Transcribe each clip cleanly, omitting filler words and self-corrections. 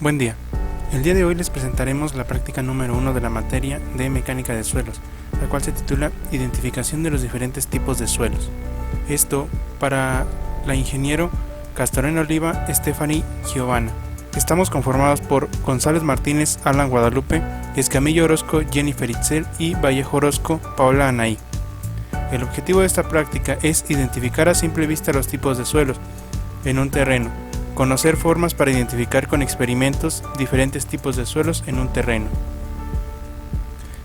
Buen día. El día de hoy les presentaremos la práctica número 1 de la materia de mecánica de suelos, la cual se titula Identificación de los diferentes tipos de suelos. Esto para la ingeniero Castorena Oliva Stephanie Giovanna. Estamos conformados por González Martínez, Alan Guadalupe, Escamillo Orozco, Jennifer Itzel y Vallejo Orozco, Paola Anaí. El objetivo de esta práctica es identificar a simple vista los tipos de suelos en un terreno, conocer formas para identificar con experimentos diferentes tipos de suelos en un terreno.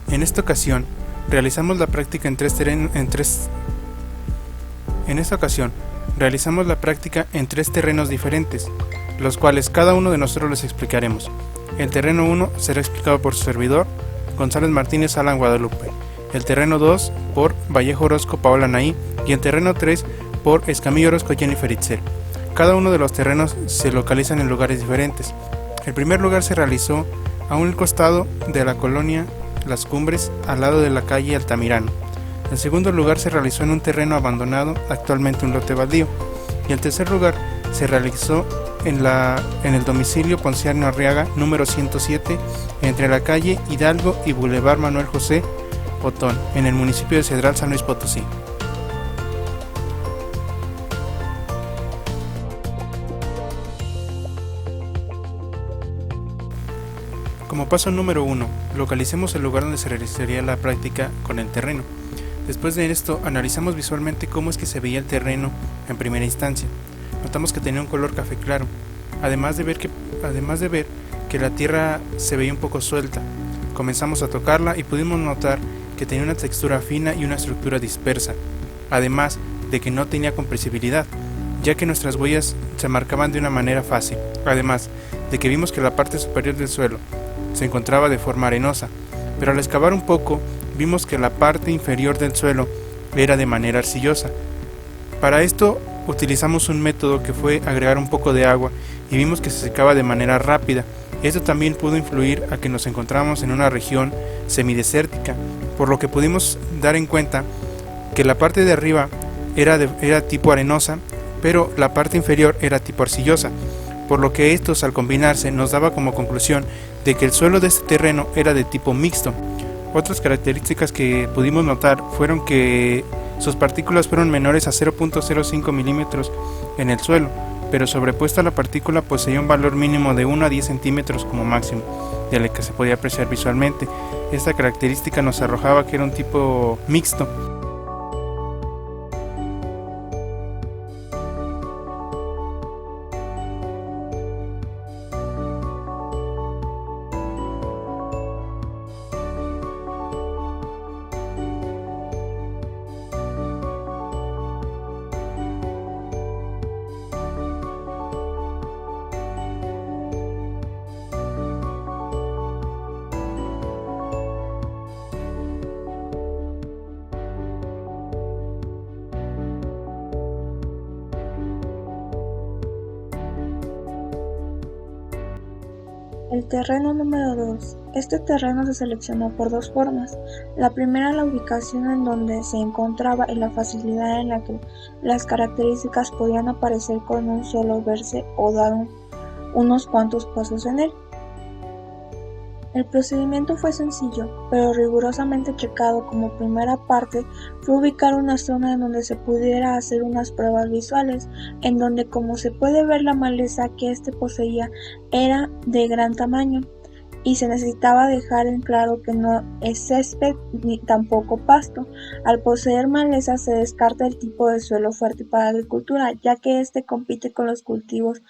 En esta ocasión, realizamos la práctica en tres terrenos diferentes, los cuales cada uno de nosotros les explicaremos. El terreno 1 será explicado por su servidor, González Martínez, Alan Guadalupe. El terreno 2 por Vallejo Orozco, Paola Anaí. Y el terreno 3 por Escamillo Orozco, Jennifer Itzel. Cada uno de los terrenos se localizan en lugares diferentes. El primer lugar se realizó a un costado de la colonia Las Cumbres, al lado de la calle Altamirano. El segundo lugar se realizó en un terreno abandonado, actualmente un lote baldío. Y el tercer lugar se realizó en el domicilio Ponciano Arriaga, número 107, entre la calle Hidalgo y Boulevard Manuel José Otón, en el municipio de Cedral, San Luis Potosí. Como paso número 1, localicemos el lugar donde se realizaría la práctica con el terreno. Después de esto, analizamos visualmente cómo es que se veía el terreno en primera instancia. Notamos que tenía un color café claro, además de ver que la tierra se veía un poco suelta. Comenzamos a tocarla y pudimos notar que tenía una textura fina y una estructura dispersa, además de que no tenía compresibilidad, ya que nuestras huellas se marcaban de una manera fácil, además de que vimos que la parte superior del suelo se encontraba de forma arenosa, pero al excavar un poco vimos que la parte inferior del suelo era de manera arcillosa. Para esto utilizamos un método que fue agregar un poco de agua y vimos que se secaba de manera rápida. Esto también pudo influir a que nos encontramos en una región semidesértica, por lo que pudimos dar en cuenta que la parte de arriba era tipo arenosa, pero la parte inferior era tipo arcillosa, por lo que estos al combinarse nos daba como conclusión de que el suelo de este terreno era de tipo mixto. Otras características que pudimos notar fueron que sus partículas fueron menores a 0.05 milímetros en el suelo, pero sobrepuesta la partícula poseía un valor mínimo de 1 a 10 centímetros como máximo, de la que se podía apreciar visualmente. Esta característica nos arrojaba que era un tipo mixto. El terreno número 2. Este terreno se seleccionó por dos formas. La primera, la ubicación en donde se encontraba y la facilidad en la que las características podían aparecer con un solo verse o dar unos cuantos pasos en él. El procedimiento fue sencillo, pero rigurosamente checado. Como primera parte fue ubicar una zona en donde se pudiera hacer unas pruebas visuales, en donde, como se puede ver, la maleza que éste poseía era de gran tamaño y se necesitaba dejar en claro que no es césped ni tampoco pasto. Al poseer maleza se descarta el tipo de suelo fuerte para la agricultura, ya que éste compite con los cultivos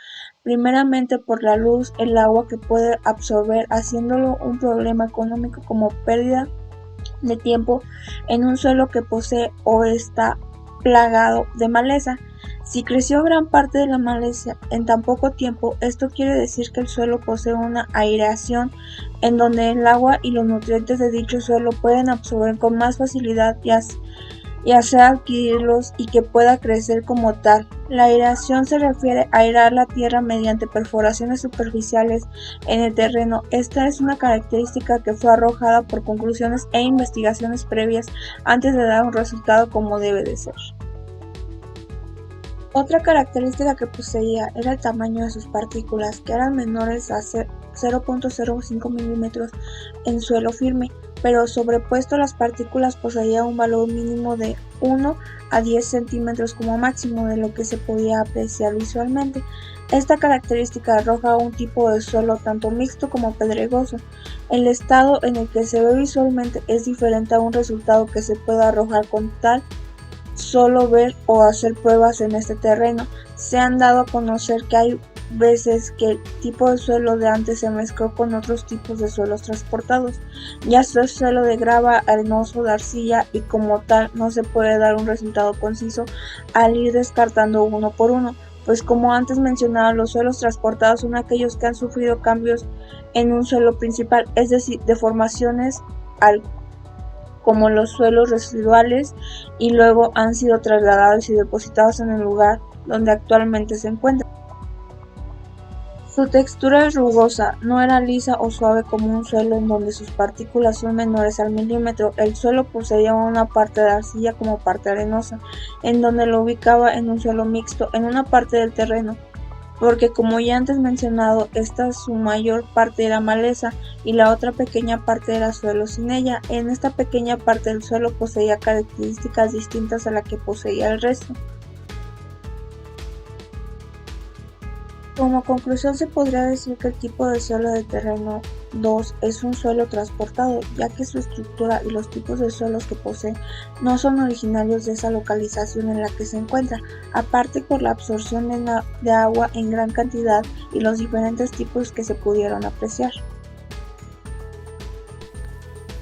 primeramente por la luz, el agua que puede absorber, haciéndolo un problema económico como pérdida de tiempo en un suelo que posee o está plagado de maleza. Si creció gran parte de la maleza en tan poco tiempo, esto quiere decir que el suelo posee una aireación en donde el agua y los nutrientes de dicho suelo pueden absorber con más facilidad y hacer adquirirlos y que pueda crecer como tal. La aireación se refiere a airear la tierra mediante perforaciones superficiales en el terreno. Esta es una característica que fue arrojada por conclusiones e investigaciones previas antes de dar un resultado como debe de ser. Otra característica que poseía era el tamaño de sus partículas, que eran menores a 0.05 milímetros en suelo firme, pero sobrepuesto las partículas poseía un valor mínimo de 1 a 10 centímetros como máximo, de lo que se podía apreciar visualmente. Esta característica arroja un tipo de suelo tanto mixto como pedregoso. El estado en el que se ve visualmente es diferente a un resultado que se puede arrojar con tal solo ver o hacer pruebas en este terreno. Se han dado a conocer que hay veces que el tipo de suelo de antes se mezcló con otros tipos de suelos transportados, ya sea suelo de grava, arenoso, de arcilla, y como tal no se puede dar un resultado conciso al ir descartando uno por uno, pues como antes mencionaba, los suelos transportados son aquellos que han sufrido cambios en un suelo principal, es decir, deformaciones como los suelos residuales, y luego han sido trasladados y depositados en el lugar donde actualmente se encuentran. Su textura es rugosa, no era lisa o suave como un suelo en donde sus partículas son menores al milímetro. El suelo poseía una parte de arcilla como parte arenosa, en donde lo ubicaba en un suelo mixto, en una parte del terreno, porque como ya antes mencionado, esta su mayor parte era maleza y la otra pequeña parte era suelo sin ella. En esta pequeña parte del suelo poseía características distintas a la que poseía el resto. Como conclusión, se podría decir que el tipo de suelo de terreno 2 es un suelo transportado, ya que su estructura y los tipos de suelos que posee no son originarios de esa localización en la que se encuentra, aparte por la absorción de agua en gran cantidad y los diferentes tipos que se pudieron apreciar.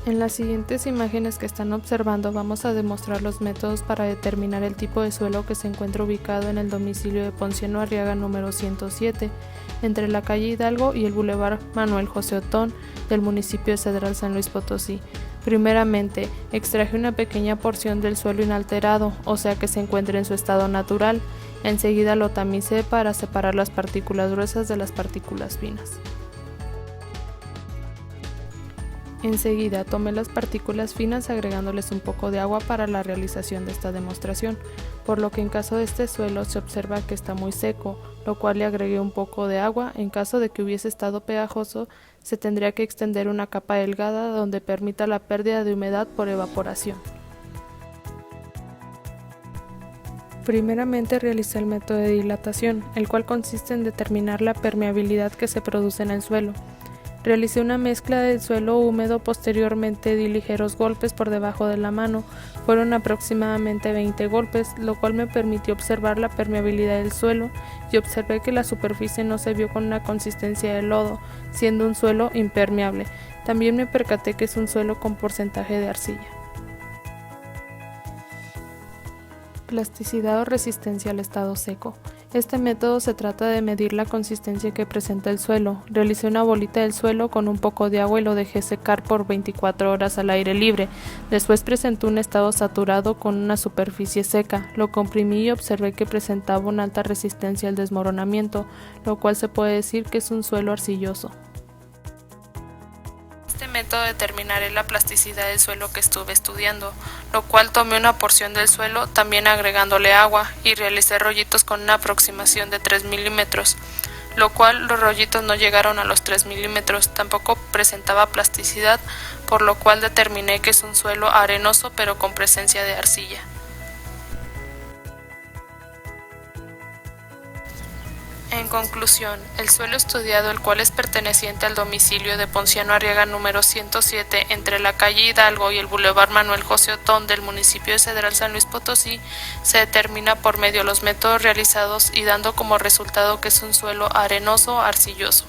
En las siguientes imágenes que están observando vamos a demostrar los métodos para determinar el tipo de suelo que se encuentra ubicado en el domicilio de Ponciano Arriaga número 107, entre la calle Hidalgo y el Boulevard Manuel José Otón del municipio de Cedral San Luis Potosí. Primeramente, extraje una pequeña porción del suelo inalterado, o sea que se encuentra en su estado natural. Enseguida lo tamicé para separar las partículas gruesas de las partículas finas. Enseguida tomé las partículas finas agregándoles un poco de agua para la realización de esta demostración, por lo que en caso de este suelo se observa que está muy seco, lo cual le agregué un poco de agua. En caso de que hubiese estado pegajoso, se tendría que extender una capa delgada donde permita la pérdida de humedad por evaporación. Primeramente realicé el método de dilatación, el cual consiste en determinar la permeabilidad que se produce en el suelo. Realicé una mezcla del suelo húmedo, posteriormente di ligeros golpes por debajo de la mano, fueron aproximadamente 20 golpes, lo cual me permitió observar la permeabilidad del suelo y observé que la superficie no se vio con una consistencia de lodo, siendo un suelo impermeable. También me percaté que es un suelo con porcentaje de arcilla. Plasticidad o resistencia al estado seco. Este método se trata de medir la consistencia que presenta el suelo. Realicé una bolita del suelo con un poco de agua y lo dejé secar por 24 horas al aire libre. Después presentó un estado saturado con una superficie seca. Lo comprimí y observé que presentaba una alta resistencia al desmoronamiento, lo cual se puede decir que es un suelo arcilloso. Este método determinaré la plasticidad del suelo que estuve estudiando, lo cual tomé una porción del suelo, también agregándole agua, y realicé rollitos con una aproximación de 3 milímetros, lo cual los rollitos no llegaron a los 3 milímetros, tampoco presentaba plasticidad, por lo cual determiné que es un suelo arenoso pero con presencia de arcilla. En conclusión, el suelo estudiado, el cual es perteneciente al domicilio de Ponciano Arriaga número 107 entre la calle Hidalgo y el Boulevard Manuel José Otón del municipio de Cedral San Luis Potosí, se determina por medio de los métodos realizados y dando como resultado que es un suelo arenoso arcilloso.